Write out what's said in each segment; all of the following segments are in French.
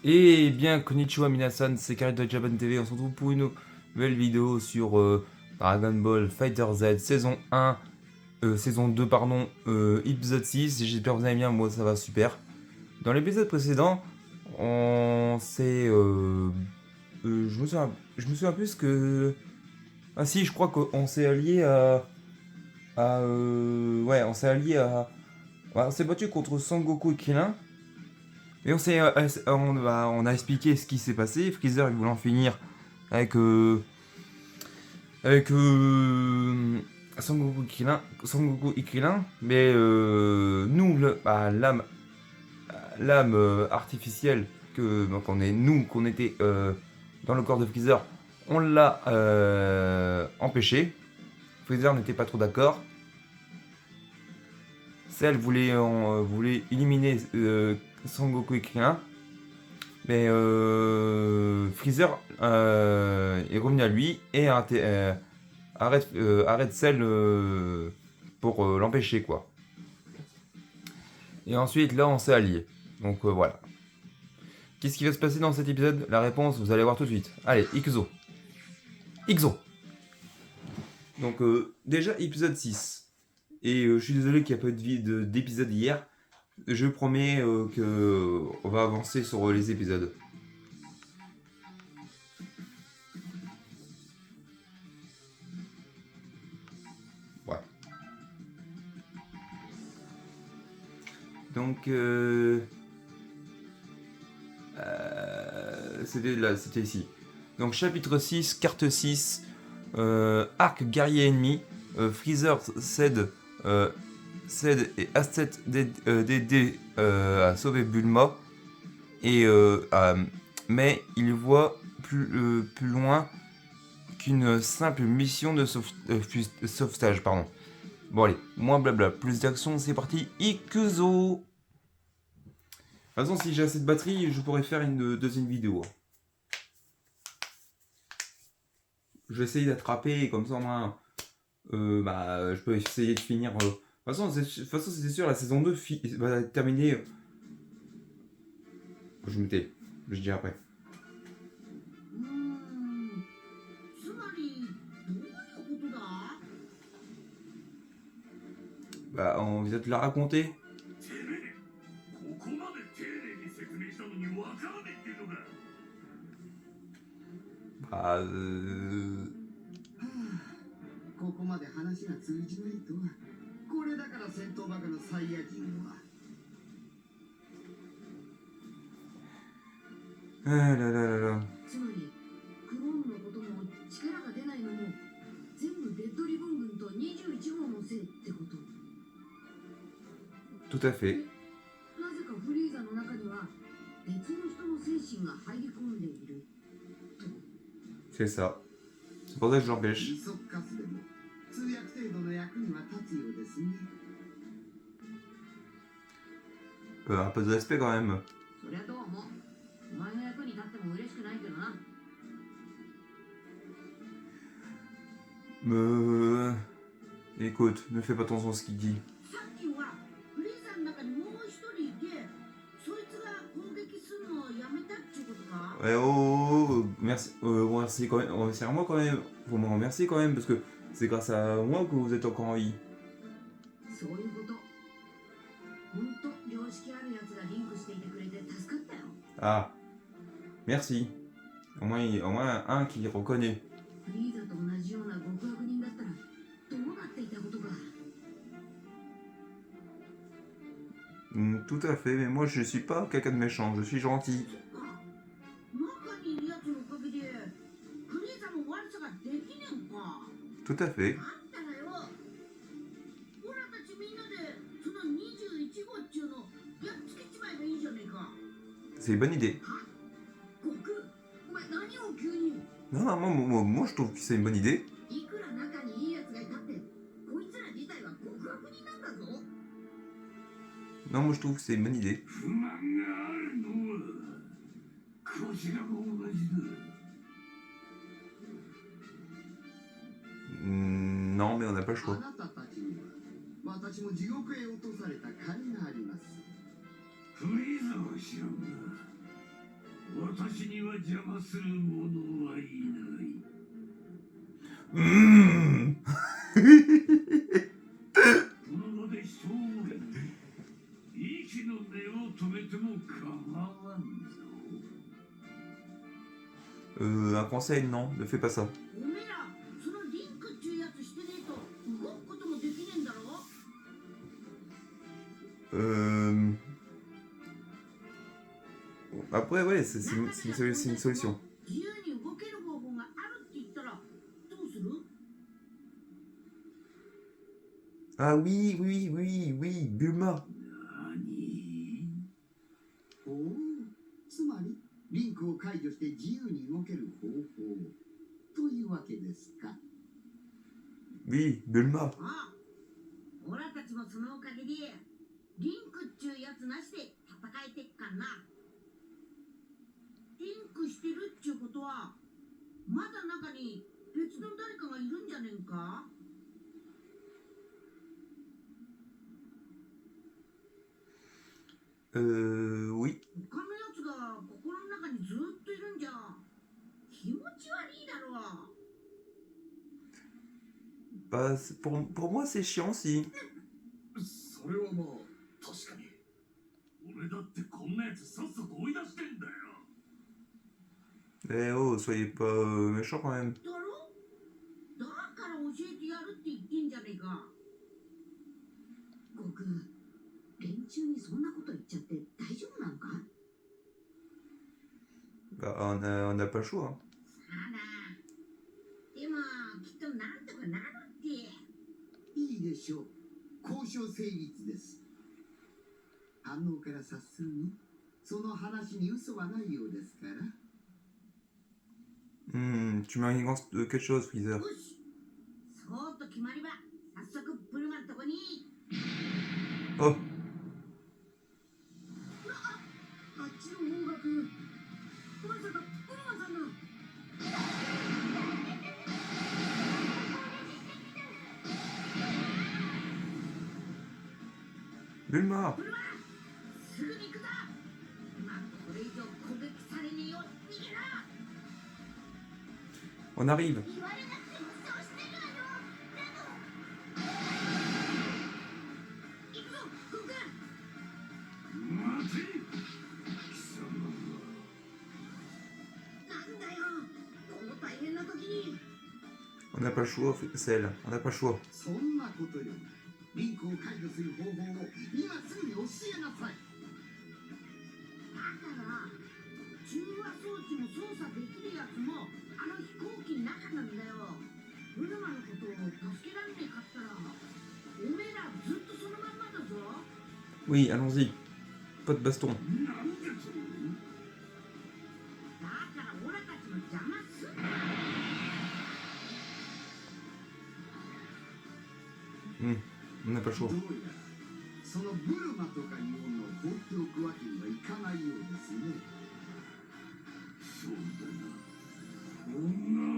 Et bien, konnichiwa minasan, c'est Karito Japan TV, on se retrouve pour une nouvelle vidéo sur Dragon Ball Fighter Z saison 1, saison 2 pardon, épisode 6, j'espère que vous allez bien, moi ça va super. Dans l'épisode précédent, on s'est... je me souviens plus que... Ah si, je crois qu'on s'est allié ouais, on s'est allié à... Ouais, on s'est battu contre Sangoku et Krillin. Et on a expliqué ce qui s'est passé. Freezer il voulait en finir avec avec Son Goku et Krillin, mais nous l'âme artificielle que donc on est nous qu'on était dans le corps de Freezer, on l'a empêché. Freezer n'était pas trop d'accord. Celle voulait éliminer Son Goku et Krillin. Mais Freezer est revenu à lui et arrête celle pour l'empêcher quoi. Et ensuite là on s'est alliés. Donc voilà. Qu'est-ce qui va se passer dans cet épisode? La réponse vous allez voir tout de suite. Allez, Ixo. Ixo. Donc déjà épisode 6. Et je suis désolé qu'il n'y a pas d'épisode hier. Je promets que on va avancer sur les épisodes. Ouais. Donc c'était ici. Donc chapitre 6, carte 6, arc guerrier ennemi, Freezer cède et Astet d'aider à sauver Bulma, et, mais il voit plus loin qu'une simple mission de sauvetage. Pardon. Bon allez, moins blabla, plus d'action, c'est parti, Ikuzo. De toute façon, si j'ai assez de batterie, je pourrais faire une deuxième vidéo. Je vais essayer d'attraper, comme ça, moi, je peux essayer de finir. De toute façon, c'est sûr, la saison 2 va terminer. Je me tais, je dis après. Bah, on vient de te la raconter. Bah, ここまで話が通じないとは。これだから戦闘バカのサイヤ人は。Ah là là là là. つまりクローンのことも力が出ないのも全部レッドリボン軍と21号のせいってこと。 Tout à fait. なぜかフリーザの中には別の人の精神が入り込んでいると。 C'est ça. C'est pour ça que je l'empêche. イソッカスでも通訳程度の役には立つようですね。Un peu de respect quand même. そりゃどうもお前の役に立っても嬉しくないけどな。 Écoute, ne fais pas attention à ce qu'il dit. さっきはフリーザの中にもう一人いて、そいつが攻撃するのをやめたっていうことか。 Ouais, oh, merci, merci quand même, remerciez à moi quand même. Faut me remercier quand même parce que c'est grâce à moi que vous êtes encore en vie. そういうこと。本当良識あるやつがリンクしていてくれて助かったよ。 Ah, merci. Au moins un qui reconnaît. フリーザと同じような極悪人だったらどうなっていたことか。 Tout à fait, mais moi je suis pas quelqu'un de méchant, je suis gentil. 中にいるやつのおかげでフリーザも悪さができねんか。 Tout à fait. あんたらよ、オラたちみんなでその21号っちゅうのやっつけちまえばいいじゃねえか。 C'est une bonne idée. 極お前何を急に。 Non, non, moi je trouve que c'est une bonne idée. いくら中にいいやつがいたってこいつら自体は極悪人なんだぞ。 Non, moi je trouve que c'est une bonne idée. 不満があるのはこちらも同じだ。 Non, mais on n'a pas le あ choix. なたたちには私も地獄へ落とされた甲斐があります。フリーザは知らんが、私には邪魔する者はいない。この場で勝負。息の根を止めても構わんぞ。Un conseil, non, ne fais pas ça. おめえらそのリンクっちゅうやつしてねえと動くこともできねえんだろ。 Après, ouais, c'est une solution. 自由に動ける方法があるって言ったらどうする？ Ah oui, oui, oui, oui, Bulma. 何？おお、つまりリンクを解除して自由に動ける方法というわけですか。 Oui, Bulma. ああ、オラたちもそのおかげでリンクっちゅうやつなしで戦えてっかんな。リンクしてるっちゅうことはまだ中に別の誰かがいるんじゃねんか。 Oui. 他のやつが心の中にずっといるんじゃ気持ち悪いだろう。 Bah, pour moi, c'est chiant, si. それはまあ確かに。俺だってこんなやつさっさと追い出してんだよ。 Eh oh, soyez pas méchants quand même. だろ？だから教えてやるって言ってんじゃねえか。悟空、連中にそんなこと言っちゃって大丈夫なのか？ Bah, on n'a pas le choix. Hein. さあな。でもきっとなんとかなるって。いいでしょう。交渉成立です。反応から察するに、その話に嘘はないようですから。Tu m'inventes quelque chose, Freezer. よし、そうと決まれば早速ブルマのとこに。 Oh, あっちの方角、まさかブルマさんだ。 Bulma. ブルマ、すぐに行くぞ。まあこれ以上攻撃されねえよ。逃げろ。 On arrive. 言われなくてもそうしてるわよ。でも行くぞ、悟空。待て！貴様は。なんだよ、この大変な時に。 On n'a pas le choix, Cell. On n'a pas le choix. そんなことより、リンクを解除する方法を今すぐに教えなさい。だから中和装置も操作できるやつもあの飛行機の中なんだよ。ブルマのことを助けられねえかったらおめえらずっとそのまんまだぞ。 Oui, allons-y. Pas de baston. なんでと？だからオラたちの邪魔すんな。 On n'a pas le ど choix. うやらそのブルマとかいうのを放っておくわけにはいかないようですね。そうだな。女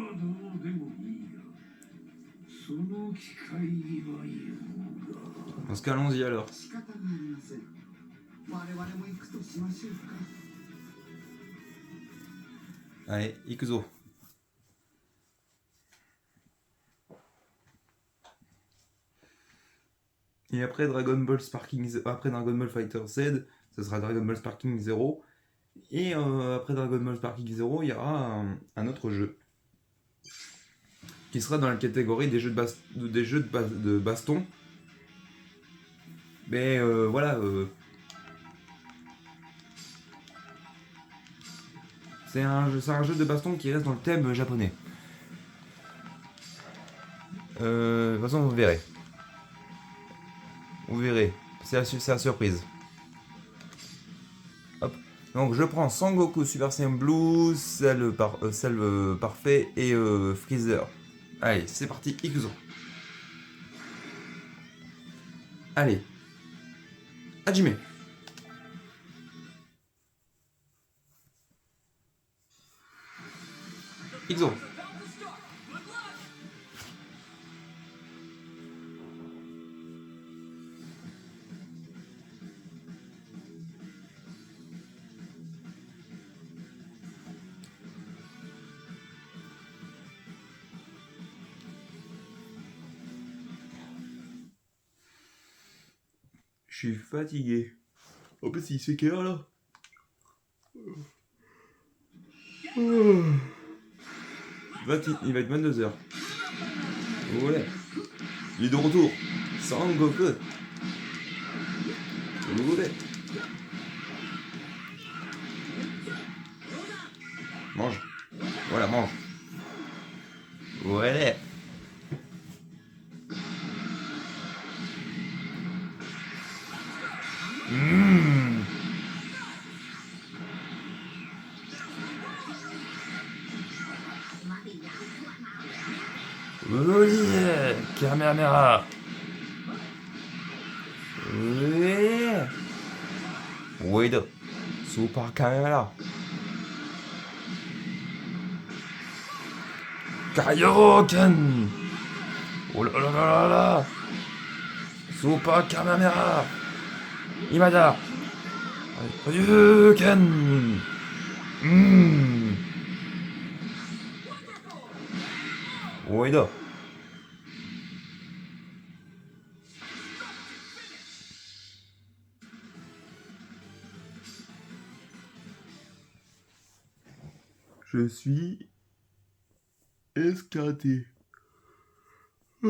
はどうでもいいが、その機会には言おうが。 Dans ce cas, allons-y alors. 仕方がありません。我々も行くとしましょうか。 Allez, Ikuzo. Et après Dragon Ball Sparking, après Dragon Ball Fighter Z, ce sera Dragon Ball Sparking 0. Et après Dragon Ball Sparking 0, il y aura un autre jeu qui sera dans la catégorie des jeux de baston. Mais voilà, c'est un jeu de baston qui reste dans le thème japonais. De toute façon, vous verrez. Vous verrez, c'est la surprise. Hop. Donc je prends Sangoku Super Saiyan Blue, Cell Parfait et Freezer. Allez, c'est parti, Ikuzo. Allez. Hajime. Ikuzo. suis fatigué. En plus, il se fait quelle heure là? Il va être 22h. Voilà. Il est de retour. Sangoku. Voilà. Mange. Voilà, mange. Voilà. Mmh. Oui, Kamehameha. Oui. Wait. Super Kamehameha. Kaioken. Oh là là là là là. Super Kamehameha. Imada. Kaioken. Wait. Je suis esclaté. Ah.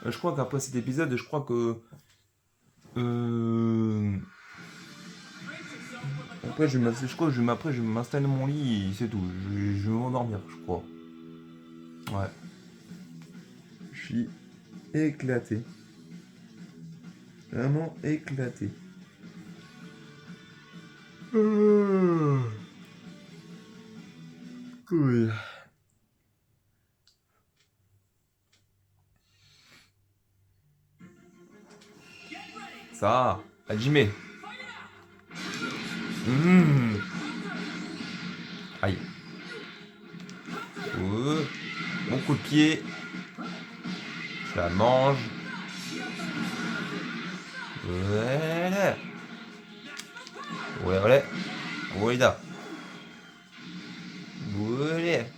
Je crois qu'après cet épisode, je crois que... Après, je crois que je vais m'installer dans mon lit et c'est tout. Je vais m'endormir, je crois. Ouais. Je suis éclaté. Vraiment éclaté. Cool. Ça, Hajime. Aïe. Bon coup de pied. Je la mange. Ouais. Ouais, ouais. Ouais, là. Ouais.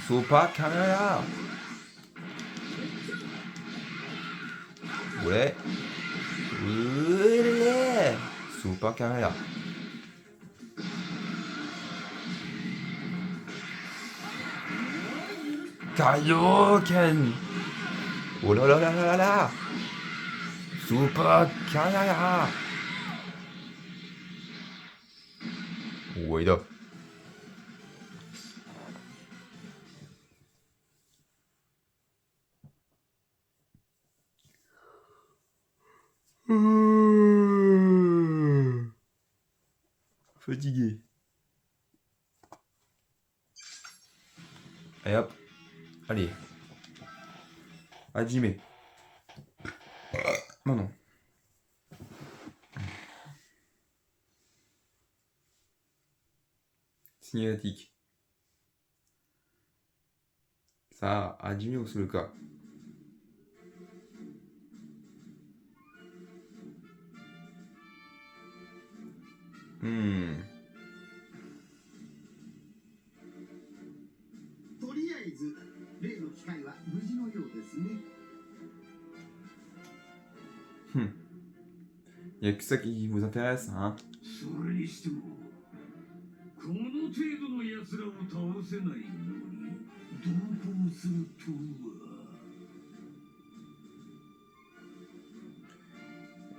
Super Kamehameha. Ouais. Ouais. Super Kamehameha. Kaioken. Oh là là là là là là. Super Kamehameha. Wait up. Fatigué. Et hop. Allez. Hajime. Non, non. Cinématique. Ça, Hajime ou sous le cas. Hmm. とりあえず例の機械は無事のようですね。 Y a que ça qui vous intéresse, hein? それにしてもこの程度の奴らを倒せないのに同行すると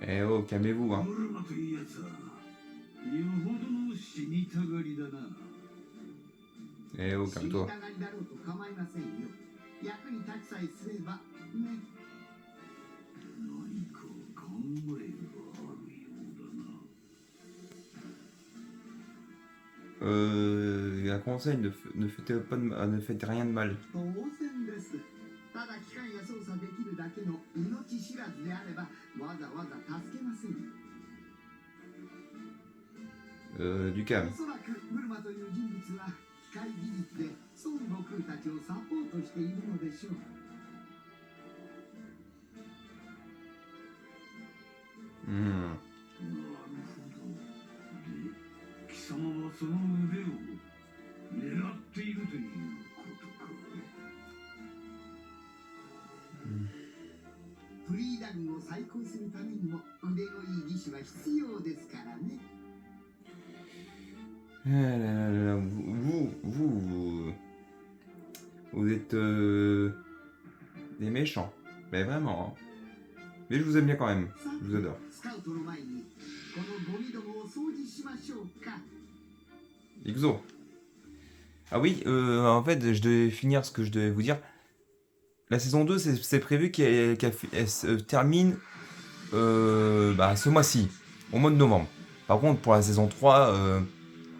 は。 Eh oh, calmez-vous, hein. ブルマという奴はよほどの死にたがりだな。 Eh oh, 死に calme-toi. たがりだろうと構いませんよ。役に立ちさえすればね。何か考えがあるようだな。 Un conseil, ne faites rien de mal. 当然です。ただ機械が操作できるだけの命知らずであればわざわざ助けません。 Du calme. おそらくブルマという人物は機械技術で孫悟空たちをサポートしているのでしょう。 Hmm. 様はその腕を狙っているということか。フリーダ軍を再興するためにも腕のいい義手は必要ですからね。Vous êtes des méchants. Mais vraiment. Hein. Mais je vous aime bien quand même. さ Je vous adore. スカウトの前にこのゴミどもを掃除しましょうか。 Ixo. Ah oui, en fait, je devais finir ce que je devais vous dire. La saison 2, c'est prévu qu'elle se termine ce mois-ci, au mois de novembre. Par contre, pour la saison 3,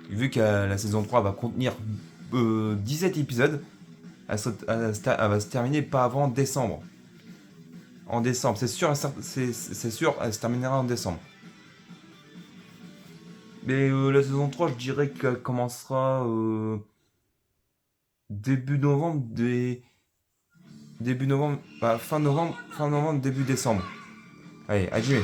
vu que la saison 3 va contenir 17 épisodes, elle va se terminer pas avant décembre. En décembre, c'est sûr, elle se terminera en décembre. Mais la saison 3, je dirais qu'elle commencera début novembre, fin novembre, début décembre. Allez, adieu.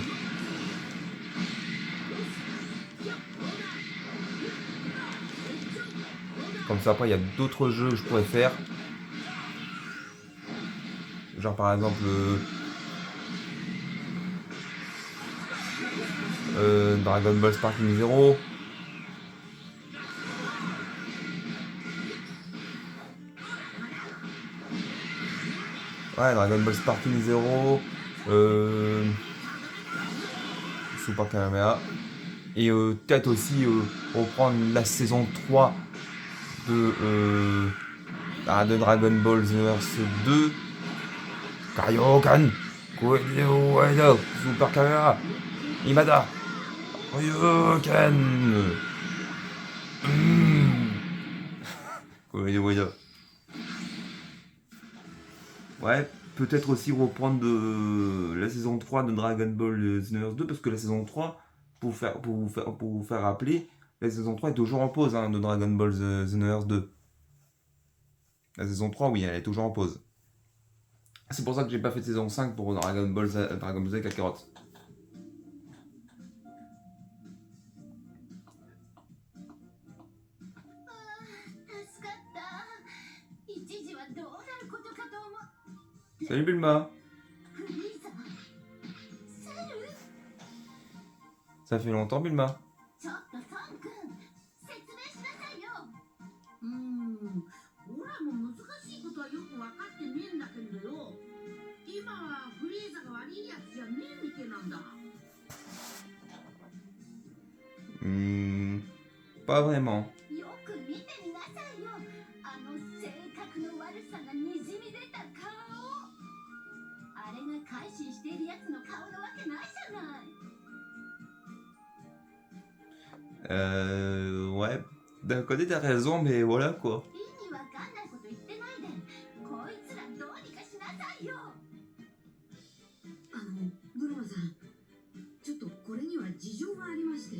Comme ça, après, il y a d'autres jeux que je pourrais faire. Genre, par exemple, Dragon Ball Sparking Zero. Ouais, Dragon Ball Sparking Zero. Super Kamehameha. Et peut-être aussi reprendre la saison 3 de Dragon Ball Xenoverse 2. Kaioken Koedeo Waida Super Kamehameha Imada Kaioken Koedeo Waida. Ouais, peut-être aussi reprendre la saison 3 de Dragon Ball Xenoverse 2 parce que la saison 3, pour vous faire rappeler, la saison 3 est toujours en pause de Dragon Ball Xenoverse 2. La saison 3, oui, elle est toujours en pause. C'est pour ça que j'ai pas fait de saison 5 pour Dragon Ball Z Kakarot. 助かった一時はどうなることかと思う Salut Bulma. フリーザセル Ça fait longtemps Bulma. ちょっとソン君説明しなさいよオラも難しいことはよく分かってねえんだけどよ。今はフリーザが悪いやつじゃねえみてえなんだ。 Pas vraiment. よく見てみなさいよあの性格の悪さがにじみ出た顔あれが改心しているやつの顔なわけないじゃない Ouais. D'un côté t'as raison, mais voilà quoi. 意味わかんないこと言ってないでこいつらどうにかしなさいよブルマさんちょっとこれには事情がありまして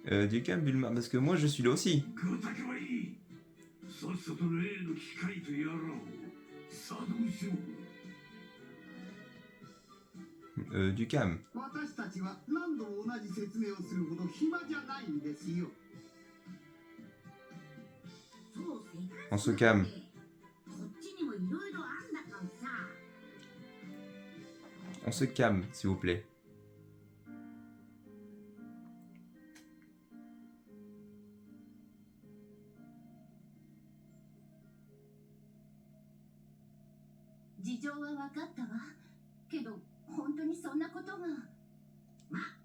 Du calme Bulma, parce que moi je suis là aussi. ごたけはいい。さっさと例の機械とやらを作動しろ。Du calme. 私たちは何度も同じ説明をするほど暇じゃないんですよ。そうOn se calme. こっちにもいろいろあんだからさ。 On se calme, s'il vous plaît. 事情は分かったわけど本当にそんなことがまあ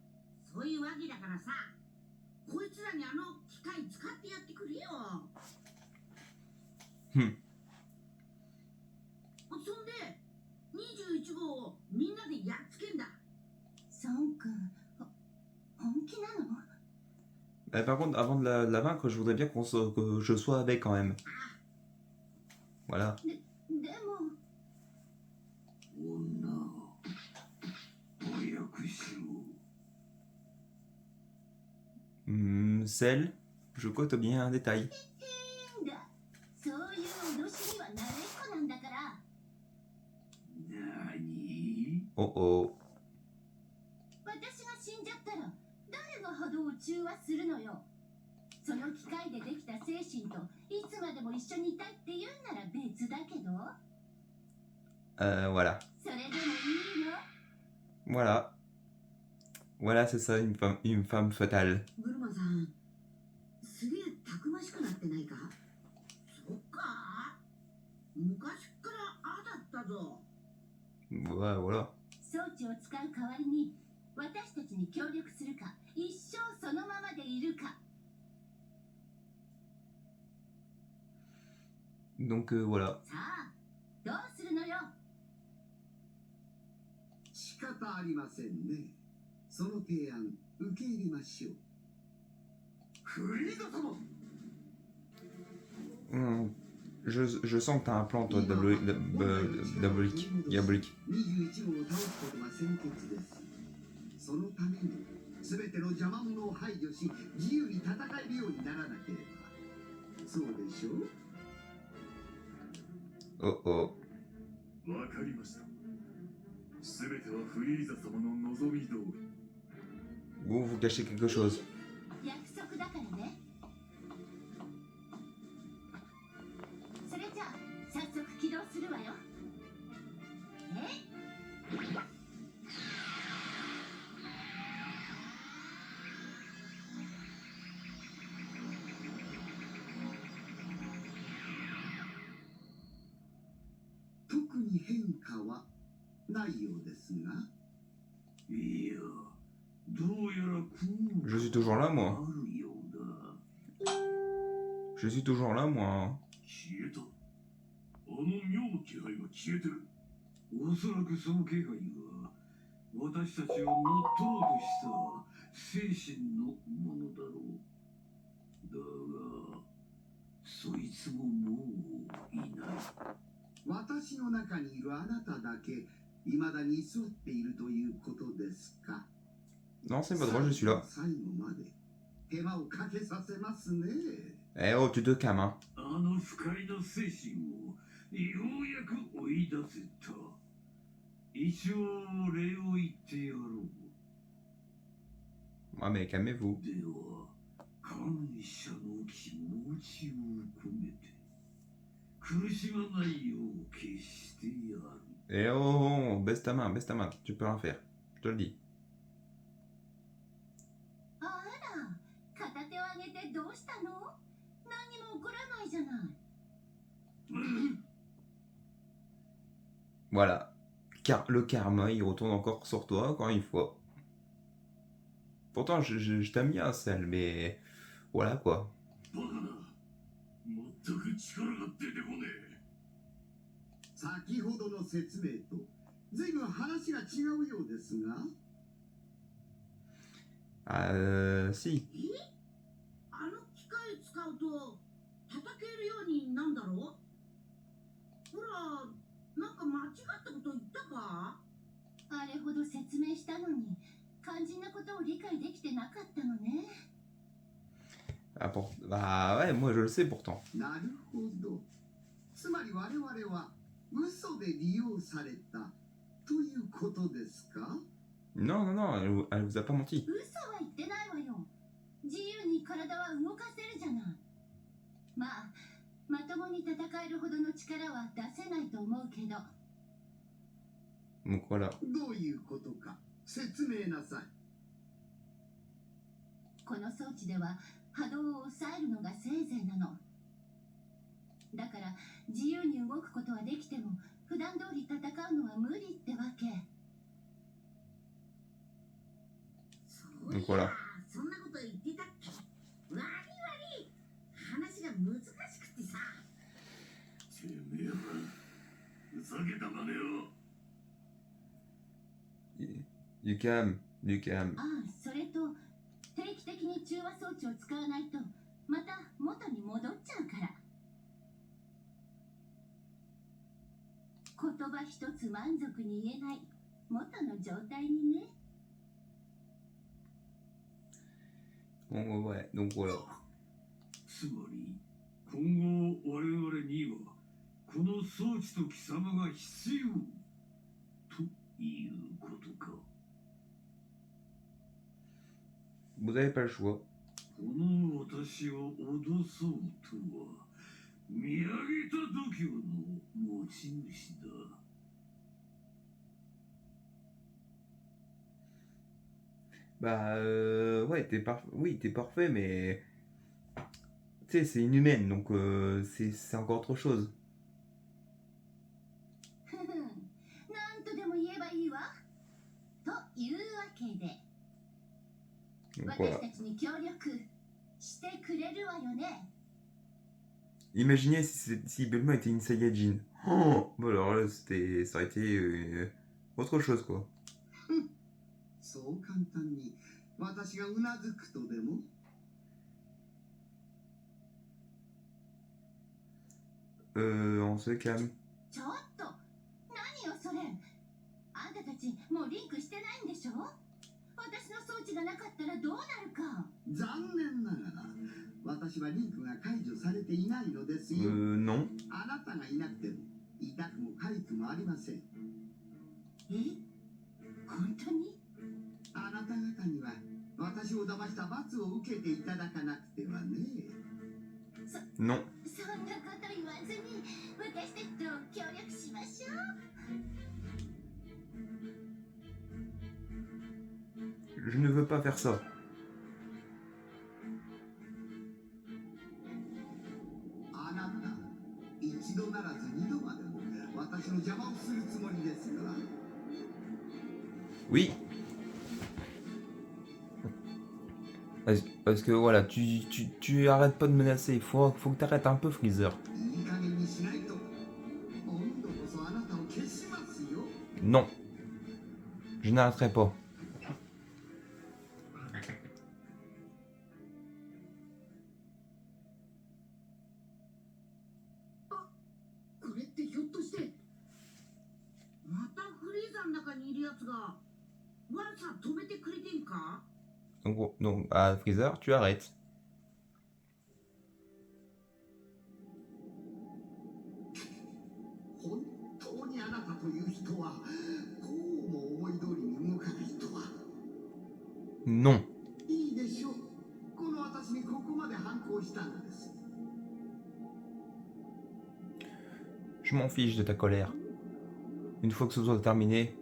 そういうわけだからさ。こいつらにあの機械使ってやってくれよ。そんで21号をみんなでやっつけんだ。ソン君本気なの Par contre, avant de la vaincre, je voudrais bien que je sois avec quand même. Voilà. でも女を早くしろ。 Celle, je cote bien un détail. いいんだそういう脅しには慣れっこなんだから なに Oh oh. 私が死んじゃったら誰が波動を中和するのよ。その機械でできた精神といつまでも一緒にいたいって言うなら別だけど、Voilà. それでもいいの？ Voilà. Voilà, c'est ça, une femme fatale. ブルマさん、すげえたくましくなってないか？そっか。昔っからああだったぞ。Ouais, voilà. 装置を使う代わりに私たちに協力するか、一生そのままでいるか。 Donc voilà. さあ、どうするのよ。仕方ありませんね。その提案受け入れましょう。フリーザ様。 Je sens que t'as un plan, toi, diabolique. 21号を倒すことが先決です。そのために全ての邪魔者を排除し、自由に戦えるようにならなければ。そうでしょう。 Oh oh. わかりました。すべてはフリーザ様の望み通り。 Vous, vous cachez quelque chose. 約束だからね。それじゃあ早速起動するわよ。特に変化はないようですが。いや、どうやらJe suis toujours là, あ moi. るようだ。 Je suis toujours là, moi. 消えた。あの妙の気配が消えてる。おそらくその気配は私たちを乗っ取ろうとした精神のものだろう。だが、そいつももういない。私の中にいるあなただけ未だに居座っているということですか。 Non, c'est pas drôle, je suis là. 最後まで手間をかけさせますね。 Eh oh, tu te calmes, hein. あの不快な精神をようやく追い出せた。一応礼を言ってやろう。 Ah, mais calmez-vous. では、感謝の気持ちを込めて、苦しまないよう決してやる。 Eh oh, baisse ta main, tu peux rien faire. Je te le dis. あら、片手を上げてどうしたの？何にも起こらないじゃない。 Voilà. Car le karma, il retourne encore sur toi, encore une fois. Pourtant, je t'aime bien, celle, mais... Voilà, quoi. バカな。全く力が出てこねえ。先ほどの説明と随分話が違うようですが。 Si. あの機械使うと叩けるようになんだろう？ほら、なんか間違ったこと言ったか？あれほど説明したのに肝心なことを理解できてなかったのね。 Bah ouais, moi je le sais pourtant. なるほど。つまり我々は嘘で利用されたということですか？ Non, non, non, elle vous a pas menti. 嘘は言ってないわよ。自由に体は動かせるじゃない。まあ、まともに戦えるほどの力は出せないと思うけど。 Donc voilà. どういうことか説明なさい。この装置では波動を抑えるのがせいぜいなの。だから自由に動くことはできても普段通り戦うのは無理ってわけ。そういや、そんなこと言ってたっけ？悪い。話が難しくてさ。てめえら、ふざけたまねを。 Du calme, du calme. ああ、それと定期的に中和装置を使わないとまた元に戻っちゃうから。言葉一つ満足に言えない元の状態にね。 Bon, ouais, donc voilà. つまり、今後我々にはこの装置と貴様が必要ということか。vous avez pas le choix. この私を脅そうとは見上げた度胸の持ち主だ。 Bah, ouais, oui, t'es parfait, mais. Tu sais, c'est inhumaine, donc c'est encore autre chose. ふふんなんとでも言えばいいわ。というわけで Donc 私 voilà. たちに協力してくれるわよね。 Imaginez si Bulma était une Saiyajin. Oh, bon, alors là, ça aurait été autre chose, quoi. そう簡単に私がうなずくとでも On se calme. ちょっと何よそれ。あんたたちもうリンクしてないんでしょ。私の装置がなかったらどうなるか。残念ながら私はリンクが解除されていないのですよ。 Non. あなたがいなくても痛くも痒くもありません。え、本当に？あなた方には私を騙した罰を受けていただかなくてはね。 Non. そんなこと言わずに私たちと協力しましょう。 Je ne veux pas faire ça. あなた一度ならず二度までも私の邪魔をするつもりですか。 Oui. Parce que voilà, tu arrêtes pas de menacer. Faut que t'arrêtes un peu, Freezer. いい加減にしないと今度こそあなたを消しますよ。 Non. Je n'arrêterai pas. これってひょっとしてまたフリーザの中にいるやつが悪さ止めてくれてんか？ Donc Freezer, tu arrêtes. 本当にあなたという人はこうも思い通りに動かないとは。 Non. いいでしょう。この私にここまで反抗したのです。 Je m'en fiche de ta colère. Une fois que ce soit terminé,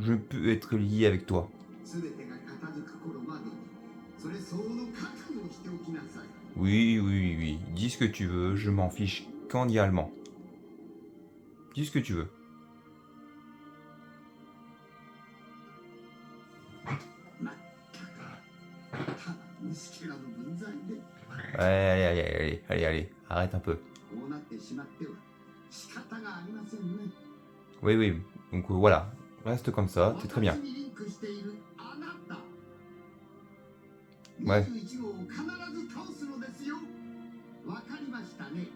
je peux être lié avec toi. すべてが片付く頃までにそれ相応の覚悟をしておきなさい。 Oui, oui, oui. Dis ce que tu veux, je m'en fiche cordialement. Dis ce que tu veux. まったくただ虫けらの分際で Allez, arrête un peu. こうなってしまっては仕方がありませんね。 Oui, oui. Donc voilà, reste comme ça, c'est très bien. 私にリンクしているあなた。 Ouais. 21号を必ず倒すのですよ。わかりましたね。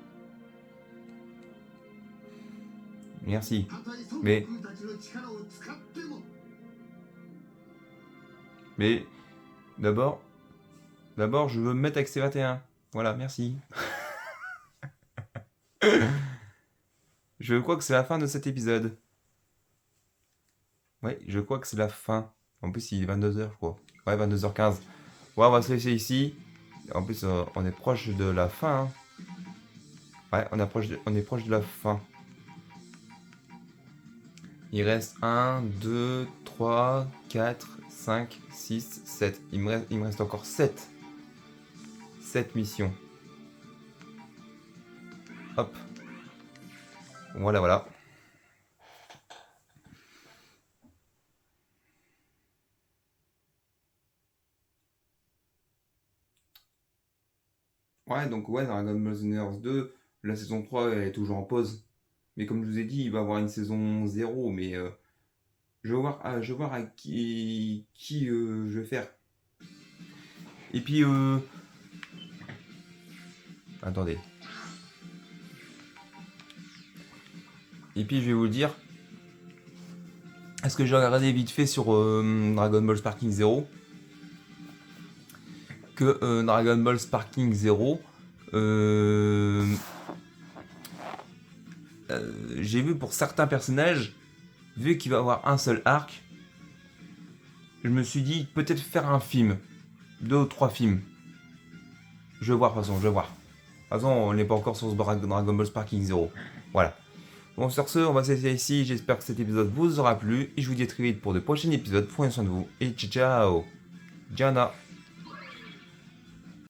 Merci. たとえ孫悟mais- 空たちの力を使っても Mais d'abord, je veux me mettre avec C21. Voilà, merci. Je crois que c'est la fin de cet épisode. Ouais, je crois que c'est la fin. En plus, il est 22h, je crois. Ouais, 22h15. Ouais, on va se laisser ici. En plus, on est proche de la fin. Hein. Ouais, on est proche de la fin. Il reste 1, 2, 3, 4, 5, 6, 7. Il me reste encore 7. 7 missions. Hop. Voilà. Ouais, donc ouais, dans Dragon Ball Xenoverse 2, la saison 3 elle est toujours en pause. Mais comme je vous ai dit, il va y avoir une saison 0, mais je vais voir à qui je vais faire. Et puis, attendez. Et puis, je vais vous le dire. Est-ce que j'ai regardé vite fait sur Dragon Ball Sparking 0 que Dragon Ball Sparking 0, j'ai vu pour certains personnages, vu qu'il va y avoir un seul arc, je me suis dit peut-être faire un film. 2 ou 3 films. Je vais voir, de toute façon, je vais voir. De toute façon, on n'est pas encore sur ce Dragon Ball Sparking Zero. Voilà. Bon, sur ce, on va se laisser ici. J'espère que cet épisode vous aura plu. Et je vous dis à très vite pour de prochains épisodes. Prenez soin de vous. Et ciao ciao. Diana.